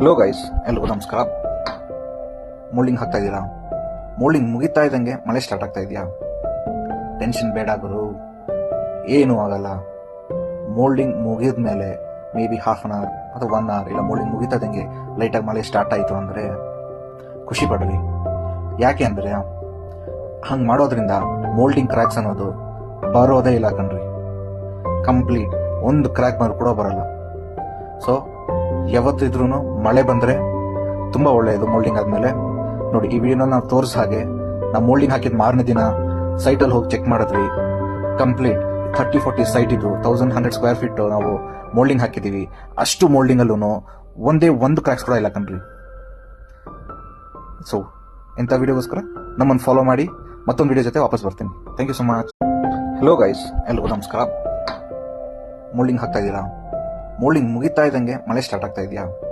Hello guys, ಎಲ್ರಿಗೂ ನಮಸ್ಕಾರ. Moulding ಹಾಕ್ತಾ ಇದ್ದೀರಾ? ಮೋಲ್ಡಿಂಗ್ ಮುಗಿತಾ ಇದ್ದಂಗೆ ಮಳೆ ಸ್ಟಾರ್ಟ್ ಆಗ್ತಾ ಇದೆಯಾ? ಟೆನ್ಷನ್ ಬೇಡ ಗುರು, ಏನೂ ಆಗಲ್ಲ. ಮೋಲ್ಡಿಂಗ್ ಮುಗಿದ ಮೇಲೆ maybe half an hour ಅಥವಾ 1 ಅವರ್ ಇಲ್ಲ ಮೋಲ್ಡಿಂಗ್ ಮುಗಿತಾ ಇದ್ದಂಗೆ ಲೈಟಾಗಿ ಮಳೆ ಸ್ಟಾರ್ಟ್ ಆಯಿತು ಅಂದರೆ ಖುಷಿ ಪಡಲಿ. ಯಾಕೆ ಅಂದರೆ ಹಂಗೆ ಮಾಡೋದ್ರಿಂದ ಮೋಲ್ಡಿಂಗ್ ಕ್ರ್ಯಾಕ್ಸ್ ಅನ್ನೋದು ಬರೋದೇ ಇಲ್ಲ ಕಣ್ರಿ. ಕಂಪ್ಲೀಟ್ ಒಂದು ಕ್ರ್ಯಾಕ್ ಮಾರು ಕೂಡ ಬರಲ್ಲ. ಸೊ ಯಾವತ್ತಿದ್ರೂ ಮಳೆ ಬಂದರೆ ತುಂಬ ಒಳ್ಳೆಯದು. ಮೋಲ್ಡಿಂಗ್ ಆದಮೇಲೆ ನೋಡಿ, ಈ ವಿಡಿಯೋನ ನಾವು ತೋರಿಸ ಹಾಗೆ ನಾವು ಮೋಲ್ಡಿಂಗ್ ಹಾಕಿದ ಮಾರನೇ ದಿನ ಸೈಟಲ್ಲಿ ಹೋಗಿ ಚೆಕ್ ಮಾಡಿದ್ವಿ. ಕಂಪ್ಲೀಟ್ 30-40 ಸೈಟ್ ಇದು, 1100 ಸ್ಕ್ವೇರ್ ಫೀಟ್ ನಾವು ಮೋಲ್ಡಿಂಗ್ ಹಾಕಿದ್ದೀವಿ. ಅಷ್ಟು ಮೋಲ್ಡಿಂಗಲ್ಲೂ ಒಂದೇ ಒಂದು ಕ್ರ್ಯಾಕ್ಸ್ ಕೂಡ ಇಲ್ಲ ಕಣ್ರಿ. ಸೊ ಇಂಥ ವಿಡಿಯೋಗೋಸ್ಕರ ನಮ್ಮನ್ನು ಫಾಲೋ ಮಾಡಿ. ಮತ್ತೊಂದು ವಿಡಿಯೋ ಜೊತೆ ವಾಪಸ್ ಬರ್ತೀನಿ. Thank you so much. Hello guys, ಎಲ್ರಿಗೂ ನಮಸ್ಕಾರ. ಮೋಲ್ಡಿಂಗ್ ಹಾಕ್ತಾ ಇದ್ದೀರಾ? ಮೋಲ್ಡಿಂಗ್ ಮುಗಿತಾ ಇದ್ದಂಗೆ ಮಳೆ ಸ್ಟಾರ್ಟ್ ಆಗ್ತಾ ಇದೆಯಾ?